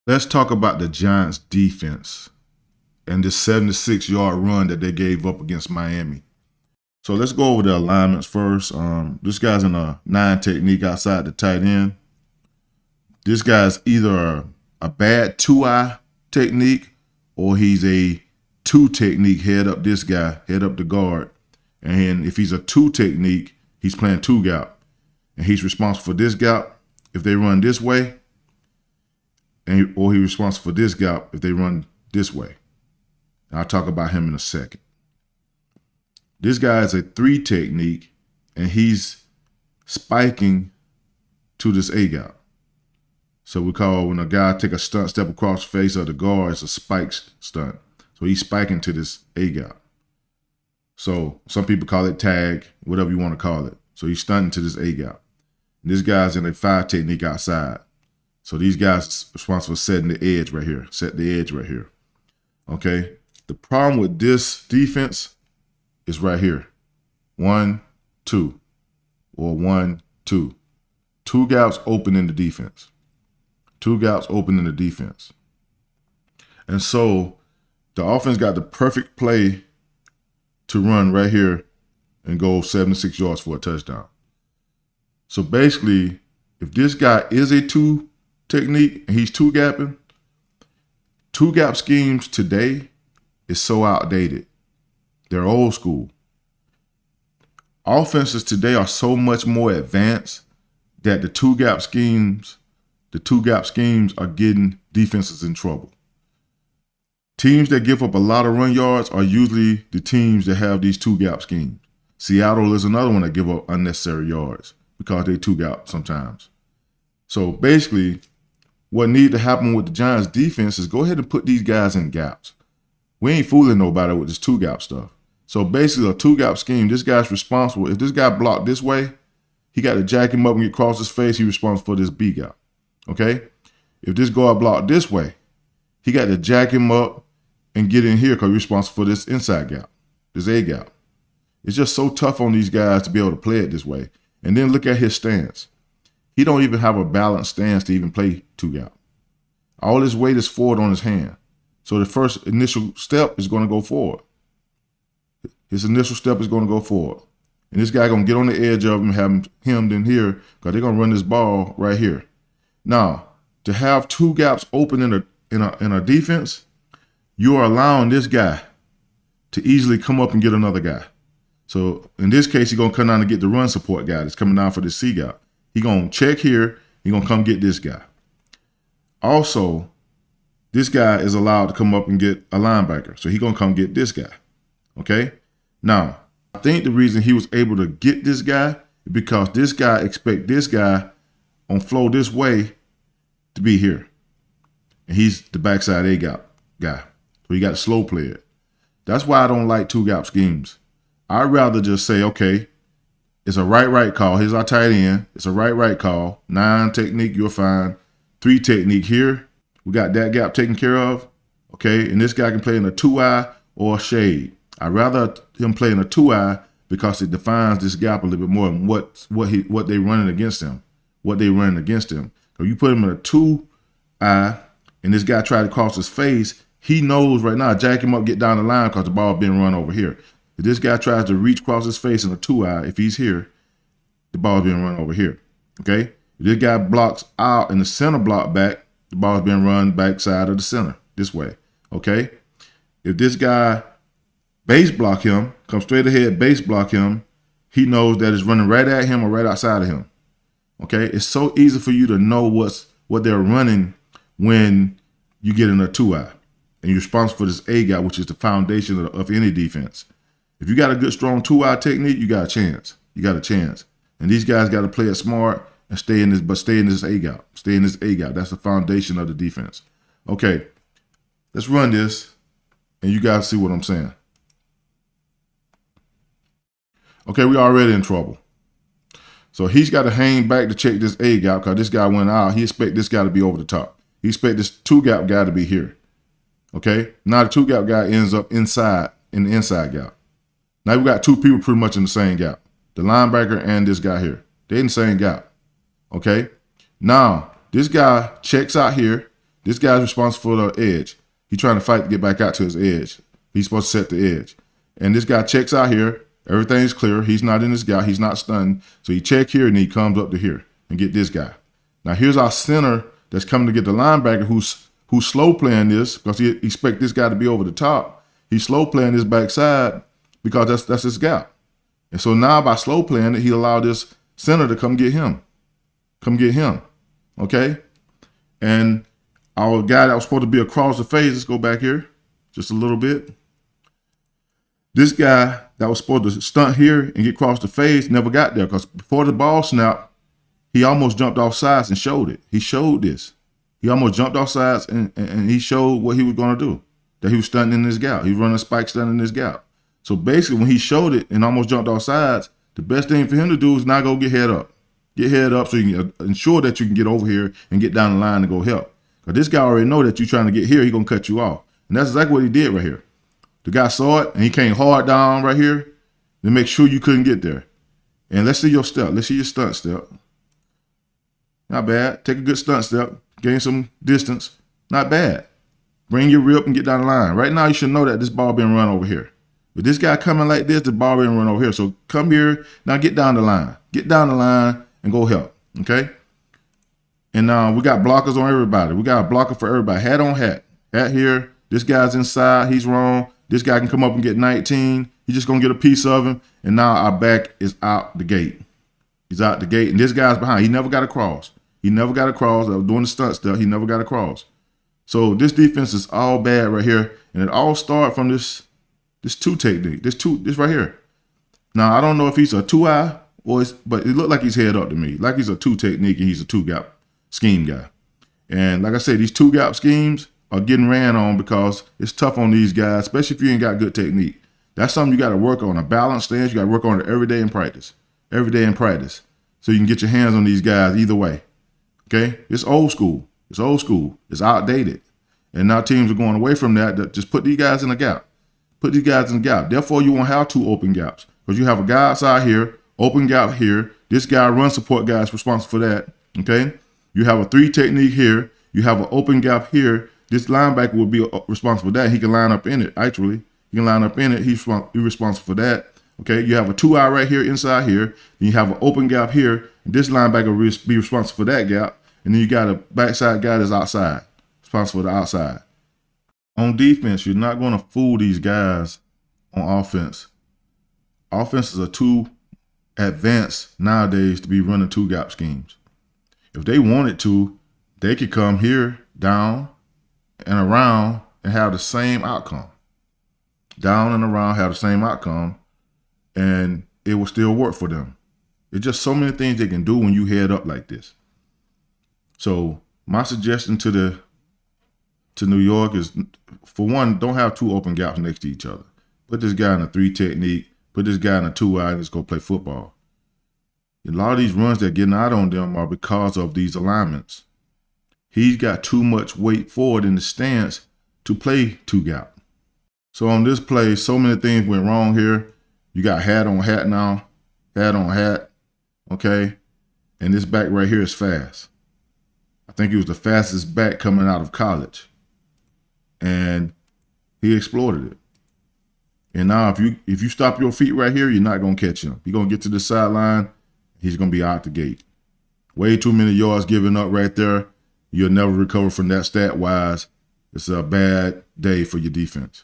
Let's talk about the Giants defense and this 76-yard run that they gave up against Miami. So let's go over the alignments first. This guy's in a 9 technique outside the tight end. This guy's either a bad 2-eye technique or he's a 2 technique head up this guy, head up the guard. And if he's a 2 technique, he's playing 2 gap. And he's responsible for this gap if they run this way, or he's responsible for this gap if they run this way. I'll talk about him in a second. This guy is a 3 technique, and he's spiking to this A gap. So we call when a guy take a stunt step across the face of the guard, it's a spike stunt. So he's spiking to this A gap. So some people call it tag, whatever you want to call it. So he's stunting to this A gap. And this guy's in a 5 technique outside. So these guys are responsible for setting the edge right here. Set the edge right here. Okay. The problem with this defense is right here. 1, 2, or 1, 2. 2 gaps open in the defense. 2 gaps open in the defense. And so the offense got the perfect play to run right here and go 76 yards for a touchdown. So basically, if this guy is a 2 technique and he's 2 gapping, 2 gap schemes today is so outdated. They're old school. Offenses today are so much more advanced that the 2 gap schemes are getting defenses in trouble. Teams that give up a lot of run yards are usually the teams that have these 2 gap schemes. Seattle is another one that give up unnecessary yards because they 2 gap sometimes. So basically, what needs to happen with the Giants defense is go ahead and put these guys in gaps. We ain't fooling nobody with this 2 gap stuff. So basically a 2 gap scheme, this guy's responsible. If this guy blocked this way, he got to jack him up and get across his face. He's responsible for this B gap. Okay? If this guard blocked this way, he got to jack him up and get in here because he's responsible for this inside gap, this A gap. It's just so tough on these guys to be able to play it this way. And then look at his stance. He don't even have a balanced stance to even play 2 gap. All his weight is forward on his hand. So the first initial step is going to go forward. His initial step is going to go forward. And this guy going to get on the edge of him, have him hemmed in here because they're going to run this ball right here. Now, to have 2 gaps open in a defense, you are allowing this guy to easily come up and get another guy. So in this case, he's going to come down and get the run support guy that's coming down for the C gap. He's going to check here. He's going to come get this guy. Also, this guy is allowed to come up and get a linebacker. So he's going to come get this guy. Okay? Now, I think the reason he was able to get this guy is because this guy expects this guy on flow this way to be here. And he's the backside A gap guy. So you got to slow play it. That's why I don't like 2 gap schemes. I'd rather just say, okay, it's a right call. Here's our tight end. It's a right call. 9 technique, you're fine. 3 technique here. We got that gap taken care of. Okay, and this guy can play in a 2-eye or a shade. I'd rather him play in a 2-eye because it defines this gap a little bit more and what they running against him. If you put him in a 2-eye and this guy tried to cross his face, he knows right now, jack him up, get down the line because the ball being run over here. If this guy tries to reach across his face in a 2-eye, if he's here, the ball's being run over here. Okay? If this guy blocks out and the center block back, the ball's being run backside of the center, this way. Okay? If this guy base block him, come straight ahead, base block him, he knows that it's running right at him or right outside of him. Okay? It's so easy for you to know what they're running when you get in a 2-eye. And you're responsible for this A gap, which is the foundation of any defense. If you got a good, strong 2-eye technique, you got a chance. And these guys got to play it smart and stay in this A gap. That's the foundation of the defense. Okay, let's run this, and you guys see what I'm saying. Okay, we already in trouble. So he's got to hang back to check this A gap because this guy went out. He expect this guy to be over the top. He expect this 2-gap guy to be here. Okay, now the 2-gap guy ends up inside in the inside gap. Now we got 2 people pretty much in the same gap. The linebacker and this guy here. They're in the same gap. Okay? Now, this guy checks out here. This guy's responsible for the edge. He's trying to fight to get back out to his edge. He's supposed to set the edge. And this guy checks out here. Everything's clear. He's not in this guy. He's not stunned. So he check here and he comes up to here and get this guy. Now here's our center that's coming to get the linebacker who's slow playing this because he expect this guy to be over the top. He's slow playing this backside because that's his gap. And so now by slow playing it, he allowed this center to come get him. Come get him. Okay? And our guy that was supposed to be across the face, let's go back here just a little bit. This guy that was supposed to stunt here and get across the face never got there because before the ball snapped, he almost jumped off sides and showed it. He showed this. He almost jumped off sides and he showed what he was going to do, that he was stunting in this gap. He was running a spike stunting in this gap. So basically, when he showed it and almost jumped off sides, the best thing for him to do is not go get head up. Get head up so you can ensure that you can get over here and get down the line and go help. Because this guy already know that you're trying to get here, he's going to cut you off. And that's exactly what he did right here. The guy saw it, and he came hard down right here to make sure you couldn't get there. And let's see your step. Let's see your stunt step. Not bad. Take a good stunt step. Gain some distance. Not bad. Bring your rip and get down the line. Right now, you should know that this ball been run over here. With this guy coming like this, the ball been run over here. So come here. Now get down the line. Get down the line and go help. Okay? And now we got blockers on everybody. We got a blocker for everybody. Hat on hat. Hat here. This guy's inside. He's wrong. This guy can come up and get 19. He's just going to get a piece of him. And now our back is out the gate. He's out the gate. And this guy's behind. He never got across. He never got across. I was doing the stunt stuff. He never got across. So this defense is all bad right here. And it all started from this two technique. This right here. Now, I don't know if he's a 2-eye but it looked like he's head up to me. Like he's a 2 technique and he's a 2-gap scheme guy. And like I said, these 2-gap schemes are getting ran on because it's tough on these guys, especially if you ain't got good technique. That's something you got to work on. A balanced stance, you got to work on it every day in practice. Every day in practice. So you can get your hands on these guys either way. Okay? It's old school. It's old school. It's outdated. And now teams are going away from that. Just put these guys in a gap. Put these guys in a gap. Therefore, you won't have 2 open gaps. Because you have a guy outside here, open gap here. This guy, run support guy, is responsible for that. Okay? You have a 3 technique here. You have an open gap here. This linebacker will be responsible for that. He can line up in it, actually. He can line up in it. He's responsible for that. Okay, you have a 2-eye right here inside here. Then you have an open gap here. And this linebacker will be responsible for that gap. And then you got a backside guy that's outside, responsible for the outside. On defense, you're not going to fool these guys on offense. Offenses are too advanced nowadays to be running 2-gap schemes. If they wanted to, they could come here, down, and around and have the same outcome. Down and around have the same outcome, and it will still work for them. It's just so many things they can do when you head up like this. So my suggestion to New York is, for one, don't have 2 open gaps next to each other. Put this guy in a 3 technique. Put this guy in a 2-eye and just go play football. A lot of these runs that are getting out on them are because of these alignments. He's got too much weight forward in the stance to play 2-gap. So on this play, so many things went wrong here. You got hat on hat now, hat on hat, okay? And this back right here is fast. I think he was the fastest back coming out of college. And he exploited it. And now if you stop your feet right here, you're not going to catch him. You're going to get to the sideline, he's going to be out the gate. Way too many yards given up right there. You'll never recover from that stat-wise. It's a bad day for your defense.